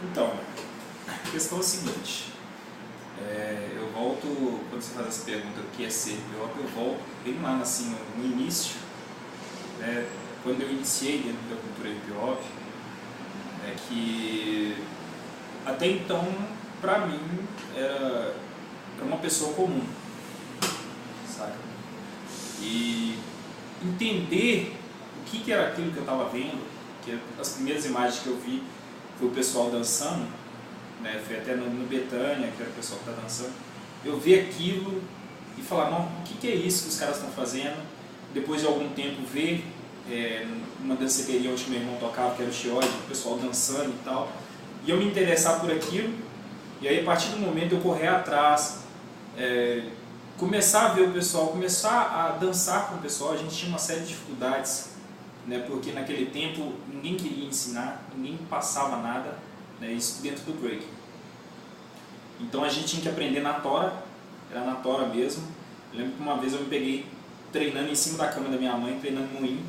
Então, a questão é a seguinte, eu volto, quando você faz essa pergunta do que é ser hip hop, eu volto bem lá assim, no início, quando eu iniciei dentro da cultura hip hop, que até então, pra mim, era uma pessoa comum, saca? E entender o que era aquilo que eu estava vendo, que as primeiras imagens que eu vi foi o pessoal dançando, né? Foi até no Betânia, que era o pessoal que está dançando. Eu vi aquilo e falar, não, o que é isso que os caras estão fazendo? Depois de algum tempo ver uma danceteria onde meu irmão tocava, que era o Chiode, o pessoal dançando e tal, e eu me interessar por aquilo, e aí a partir do momento eu correr atrás, começar a ver o pessoal, começar a dançar com o pessoal. A gente tinha uma série de dificuldades, né, porque naquele tempo ninguém queria ensinar, ninguém passava nada, né, isso dentro do break. Então a gente tinha que aprender na tora, era na tora mesmo. Eu lembro que uma vez eu me peguei treinando em cima da cama da minha mãe, treinando moinho,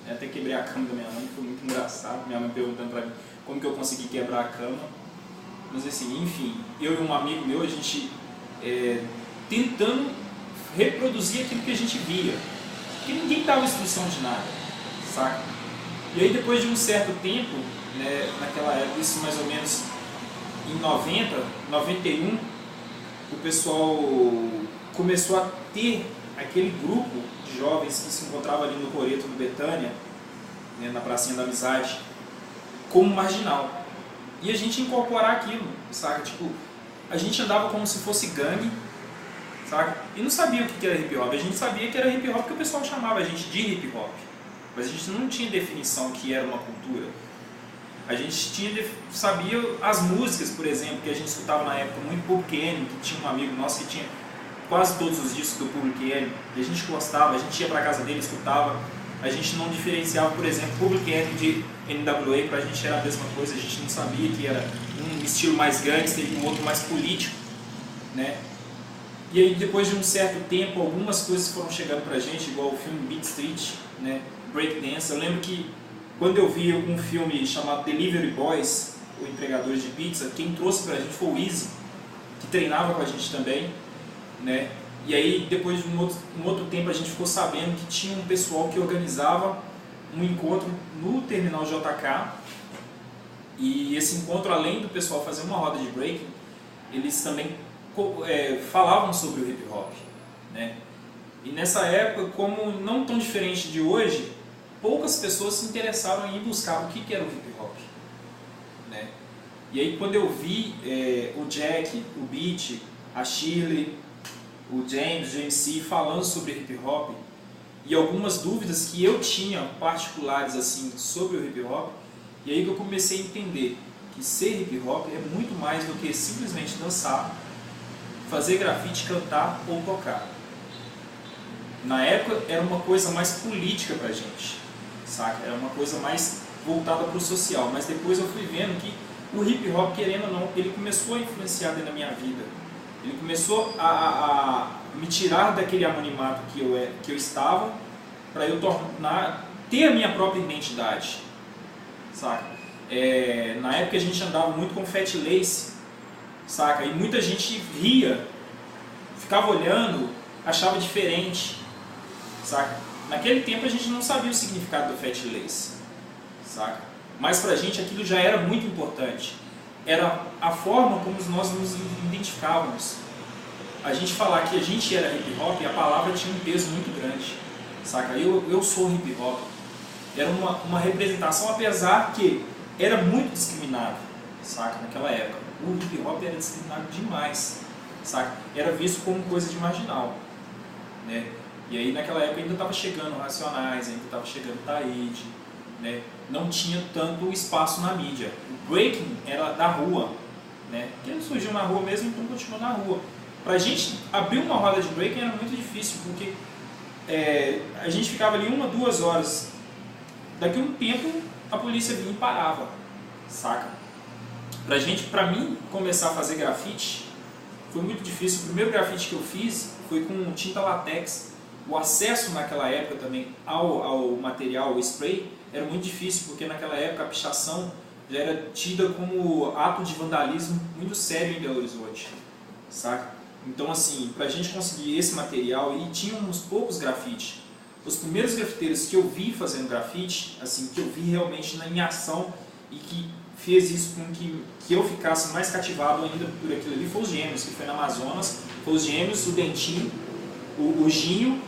até quebrei a cama da minha mãe, foi muito engraçado, minha mãe perguntando pra mim como que eu consegui quebrar a cama. Mas assim, enfim, eu e um amigo meu, a gente tentando reproduzir aquilo que a gente via, porque ninguém dava instrução de nada, saca? E aí depois de um certo tempo, né, naquela época, isso mais ou menos em 90, 91, o pessoal começou a ter aquele grupo de jovens que se encontrava ali no Coreto, no Betânia, né, na Pracinha da Amizade, como marginal. E a gente incorporar aquilo, saca? Tipo, a gente andava como se fosse gangue, saca? E não sabia o que era hip hop. A gente sabia que era hip hop porque o pessoal chamava a gente de hip hop, mas a gente não tinha definição que era uma cultura. A gente sabia as músicas, por exemplo, que a gente escutava na época muito Public Enemy, que tinha um amigo nosso que tinha quase todos os discos do Public Enemy, e a gente gostava, a gente ia pra casa dele, escutava. A gente não diferenciava, por exemplo, Public Enemy de NWA, pra gente era a mesma coisa, a gente não sabia que era um estilo mais gangster e um outro mais político, né? E aí depois de um certo tempo, algumas coisas foram chegando pra gente, igual o filme Beat Street, né? Breakdance. Eu lembro que quando eu vi um filme chamado Delivery Boys, o Entregadores de Pizza, quem trouxe pra gente foi o Easy, que treinava com a gente também, né? E aí depois de um outro tempo a gente ficou sabendo que tinha um pessoal que organizava um encontro no Terminal JK, e esse encontro, além do pessoal fazer uma roda de break, eles também falavam sobre o hip hop, né? E nessa época, como não tão diferente de hoje, poucas pessoas se interessaram em ir buscar o que era o hip hop, né? E aí quando eu vi o Jack, o Beat, a Shirley, o James, o MC falando sobre hip hop e algumas dúvidas que eu tinha particulares assim sobre o hip hop, e aí que eu comecei a entender que ser hip hop é muito mais do que simplesmente dançar, fazer grafite, cantar ou tocar. Na época era uma coisa mais política pra gente, saca? Era uma coisa mais voltada pro social, mas depois eu fui vendo que o hip hop, querendo ou não, ele começou a influenciar dentro da minha vida. Ele começou a me tirar daquele anonimato que eu estava, para eu ter a minha própria identidade, saca? Na época a gente andava muito com Fat Lace, saca? E muita gente ria, ficava olhando, achava diferente, saca? Naquele tempo a gente não sabia o significado do Fat Lace, saca? Mas pra gente aquilo já era muito importante. Era a forma como nós nos identificávamos. A gente falar que a gente era hip hop, a palavra tinha um peso muito grande, saca? Eu sou hip hop. Era uma representação, apesar que era muito discriminado, saca? Naquela época. O hip hop era discriminado demais, saca? Era visto como coisa de marginal, né? E aí naquela época ainda estava chegando Racionais, ainda estava chegando Taíde, né? Não tinha tanto espaço na mídia. O breaking era da rua, né? Porque ele surgiu na rua mesmo, então continuou na rua. Pra gente abrir uma roda de breaking era muito difícil, porque a gente ficava ali 1 ou 2 horas. Daqui a um tempo a polícia vinha e parava, saca? Pra mim começar a fazer grafite foi muito difícil. O primeiro grafite que eu fiz foi com tinta látex. O acesso naquela época também ao material, ao spray, era muito difícil, porque naquela época a pichação já era tida como ato de vandalismo muito sério em Belo Horizonte, saca? Então, assim, pra gente conseguir esse material, e tinha uns poucos grafite. Os primeiros grafiteiros que eu vi fazendo grafite, assim, que eu vi realmente em ação e que fez isso com que eu ficasse mais cativado ainda por aquilo ali, foi os Gêmeos, que foi na Amazonas. Foi os Gêmeos, o Dentinho, o Ginho,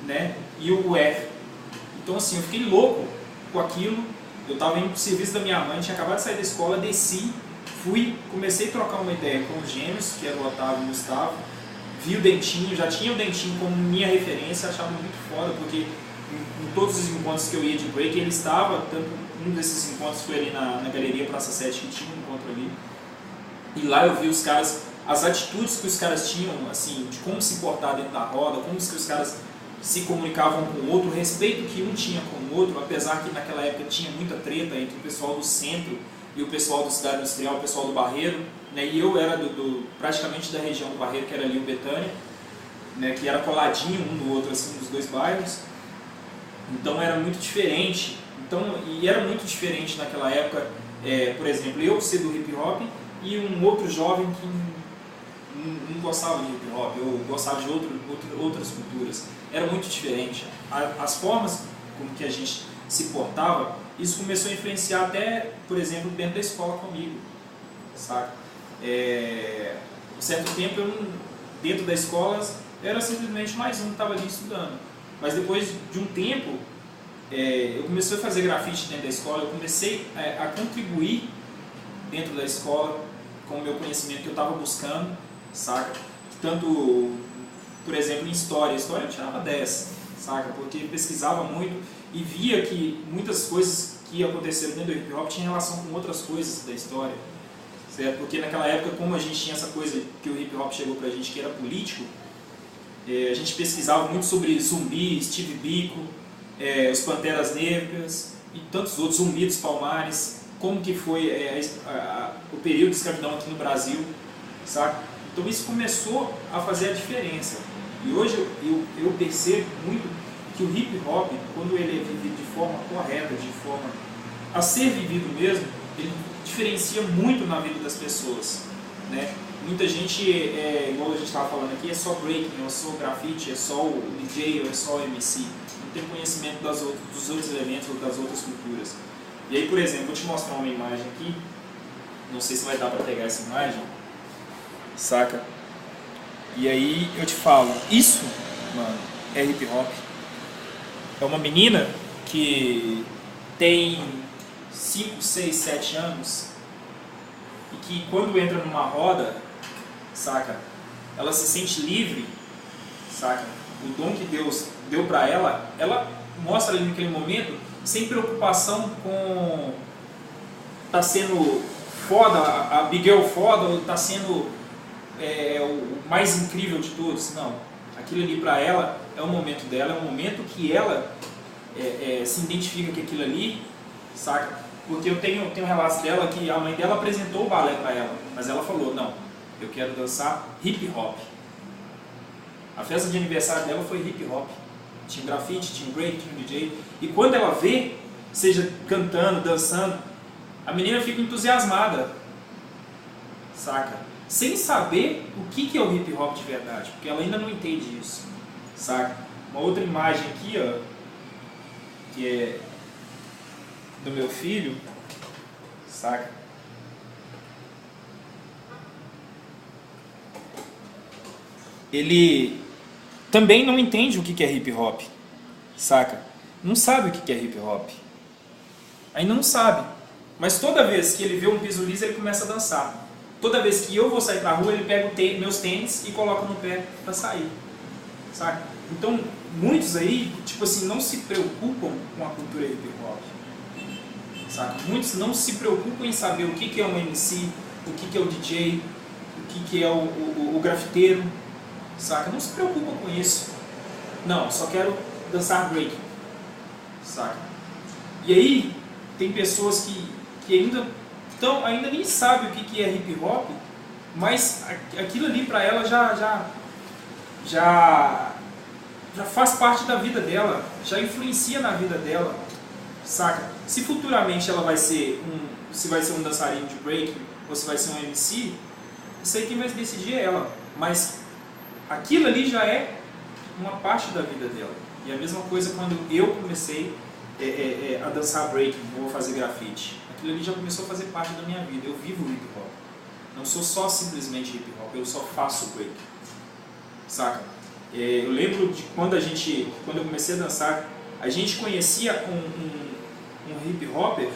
né, e o R. Então, assim, eu fiquei louco com aquilo. Eu estava indo pro serviço da minha mãe, tinha acabado de sair da escola, desci, fui, comecei a trocar uma ideia com os Gêmeos, que era o Otávio e o Gustavo. Vi o Dentinho, já tinha o Dentinho como minha referência, achava muito foda, porque em todos os encontros que eu ia de break, ele estava, tanto um desses encontros foi ali na Galeria Praça 7, que tinha um encontro ali. E lá eu vi os caras, as atitudes que os caras tinham, assim, de como se portar dentro da roda, como que os caras se comunicavam com o outro, o respeito que um tinha com o outro, apesar que naquela época tinha muita treta entre o pessoal do centro e o pessoal do Cidade Industrial, o pessoal do Barreiro, né? E eu era praticamente da região do Barreiro, que era ali o Betânia, né? Que era coladinho um do outro, assim, dos dois bairros. Então era muito diferente. E era muito diferente naquela época, por exemplo, eu ser do hip hop e um outro jovem que não gostava de hip hop, ou gostava de outras culturas. Era muito diferente. As formas como que a gente se portava, isso começou a influenciar até, por exemplo, dentro da escola comigo, sabe? Um certo tempo, dentro da escola, era simplesmente mais um que estava ali estudando. Mas depois de um tempo, eu comecei a fazer grafite dentro da escola, eu comecei a contribuir dentro da escola com o meu conhecimento que eu estava buscando, saca? Tanto, por exemplo, em história eu tirava 10, saca? Porque pesquisava muito e via que muitas coisas que aconteceram dentro do hip hop tinham relação com outras coisas da história, certo? Porque naquela época, como a gente tinha essa coisa que o hip hop chegou pra gente, que era político, a gente pesquisava muito sobre Zumbi, Steve Biko, os Panteras Negras e tantos outros, Zumbi dos Palmares, como que foi o período de escravidão aqui no Brasil, sabe? Então isso começou a fazer a diferença. E hoje eu percebo muito que o hip hop, quando ele é vivido de forma correta, de forma a ser vivido mesmo, ele diferencia muito na vida das pessoas, né? Muita gente, igual a gente estava falando aqui, é só breaking, é só grafite, é só o DJ, ou é só o MC. Não tem conhecimento dos outros elementos ou das outras culturas. E aí, por exemplo, vou te mostrar uma imagem aqui. Não sei se vai dar para pegar essa imagem, saca? E aí eu te falo, isso, mano, é hip hop. É uma menina que tem 5, 6, 7 anos e que quando entra numa roda, saca, ela se sente livre, saca? O dom que Deus deu pra ela mostra ali naquele momento, sem preocupação com tá sendo foda, a Big Girl foda, ou tá sendo o mais incrível de todos. Não, aquilo ali pra ela é o momento dela, é um momento que ela se identifica com aquilo ali, saca? Porque eu tenho relatos dela que a mãe dela apresentou o balé pra ela, mas ela falou, não, eu quero dançar hip hop. A festa de aniversário dela foi hip hop. Tinha grafite, tinha break, tinha DJ. E quando ela vê, seja cantando, dançando, a menina fica entusiasmada, saca? Sem saber o que é o hip hop de verdade, porque ela ainda não entende isso, saca? Uma outra imagem aqui, ó, que é do meu filho, saca? Ele também não entende o que é hip hop, saca? Não sabe o que é hip hop. Ainda não sabe. Mas toda vez que ele vê um piso liso, ele começa a dançar. Toda vez que eu vou sair pra rua, ele pega meus tênis e coloca no pé pra sair, saca? Então, muitos aí, tipo assim, não se preocupam com a cultura hip hop, saca? Muitos não se preocupam em saber o que é um MC, o que é o DJ, o que é o grafiteiro, saca? Não se preocupam com isso. Não, só quero dançar break, saca? E aí, tem pessoas que ainda nem sabem o que é hip hop, mas aquilo ali pra ela já faz parte da vida dela, já influencia na vida dela, saca? Se futuramente ela vai ser se vai ser um dançarino de breaking ou se vai ser um MC, isso aí quem vai decidir é ela. Mas aquilo ali já é uma parte da vida dela. E a mesma coisa quando eu comecei a dançar breaking ou fazer grafite. Aquilo ali já começou a fazer parte da minha vida. Eu vivo hip hop. Não sou só simplesmente hip hop, eu só faço break. Saca? Eu lembro de quando eu comecei a dançar, a gente conhecia um hip hopper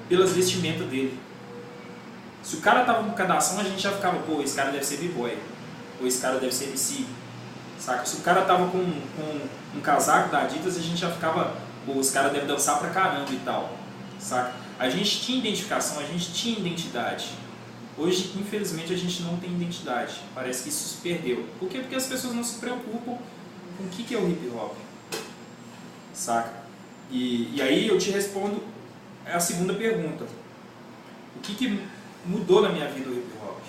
pelas vestimentas dele. Se o cara tava com cadação, a gente já ficava, pô, esse cara deve ser b-boy, ou esse cara deve ser MC. Saca? Se o cara tava com um casaco da Adidas, a gente já ficava, pô, esse cara deve dançar pra caramba e tal. Saca? A gente tinha identificação, a gente tinha identidade. Hoje, infelizmente, a gente não tem identidade. Parece que isso se perdeu. Por quê? Porque as pessoas não se preocupam com o que é o hip hop. Saca? E aí eu te respondo a segunda pergunta. O que mudou na minha vida o hip hop?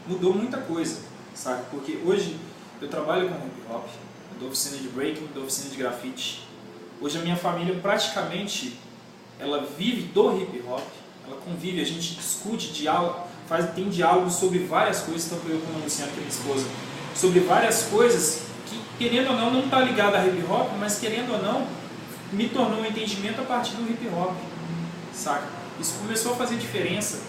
Mudou muita coisa, saca? Porque hoje eu trabalho com hip hop, eu dou oficina de breaking, dou oficina de grafite. Hoje a minha família praticamente ela vive do hip hop, ela convive, a gente discute, tem diálogos sobre várias coisas, tanto eu como a Luciana, que é minha esposa, sobre várias coisas que, querendo ou não está ligado a hip hop, mas querendo ou não, me tornou um entendimento a partir do hip hop, saca? Isso começou a fazer diferença,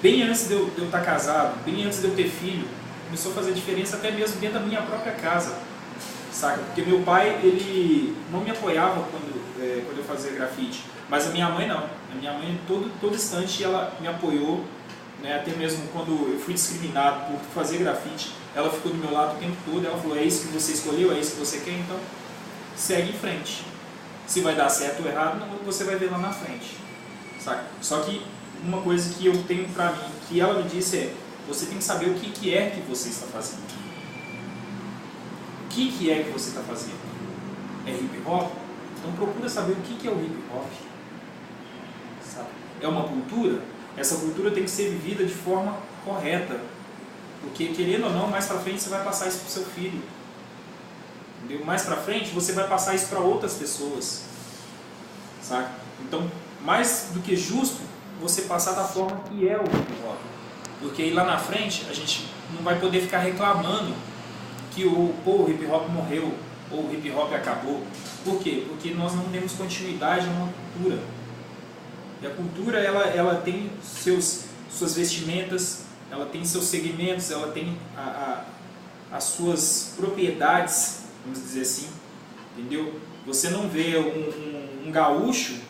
bem antes de eu estar casado, bem antes de eu ter filho, começou a fazer diferença até mesmo dentro da minha própria casa, saca? Porque meu pai, ele não me apoiava quando eu fazia grafite, mas a minha mãe não. A minha mãe, todo instante, ela me apoiou, né? Até mesmo quando eu fui discriminado por fazer grafite, ela ficou do meu lado o tempo todo, ela falou, é isso que você escolheu, é isso que você quer, então segue em frente. Se vai dar certo ou errado, não, você vai ver lá na frente, saca? Só que uma coisa que eu tenho pra mim, que ela me disse é, você tem que saber o que é que você está fazendo. O que é que você está fazendo? É hip hop? Então procura saber o que é o hip hop. Sabe? É uma cultura? Essa cultura tem que ser vivida de forma correta. Porque, querendo ou não, mais pra frente você vai passar isso pro seu filho. Entendeu? Mais pra frente você vai passar isso para outras pessoas. Sabe? Então, mais do que justo, você passar da forma que é o hip hop. Porque aí lá na frente a gente não vai poder ficar reclamando que o hip hop morreu ou o hip hop acabou. Por quê? Porque nós não demos continuidade a uma cultura. E a cultura ela tem suas vestimentas, ela tem seus segmentos, ela tem as suas propriedades, vamos dizer assim, entendeu? Você não vê um gaúcho,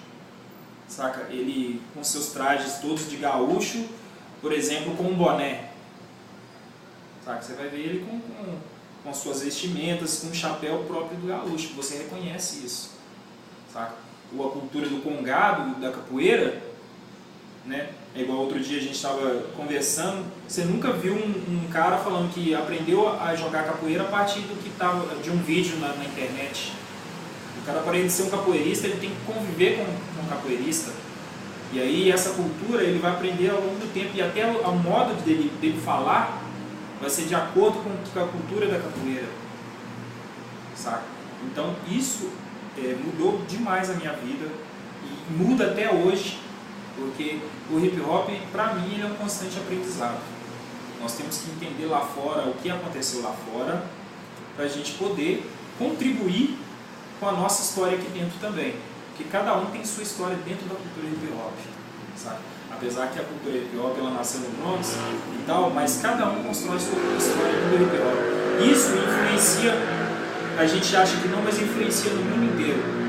saca? Ele com seus trajes todos de gaúcho, por exemplo, com um boné, saca? Você vai ver ele com as suas vestimentas, com um chapéu próprio do gaúcho, você reconhece isso, saca? Ou a cultura do congado, da capoeira, né? É igual outro dia a gente estava conversando, você nunca viu um cara falando que aprendeu a jogar capoeira a partir de um vídeo na internet. O cara, para ele ser um capoeirista, ele tem que conviver com um capoeirista. E aí essa cultura ele vai aprender ao longo do tempo, e até o modo dele falar vai ser de acordo com a cultura da capoeira, saca? Então isso mudou demais a minha vida e muda até hoje, porque o hip hop, para mim, ele é um constante aprendizado. Nós temos que entender lá fora o que aconteceu lá fora para a gente poder contribuir com a nossa história aqui dentro também, porque cada um tem sua história dentro da cultura hip hop, sabe? Apesar que a cultura hip hop ela nasceu no Bronx e tal, mas cada um constrói sua história dentro do hip hop. Isso influencia, a gente acha que não, mas influencia no mundo inteiro.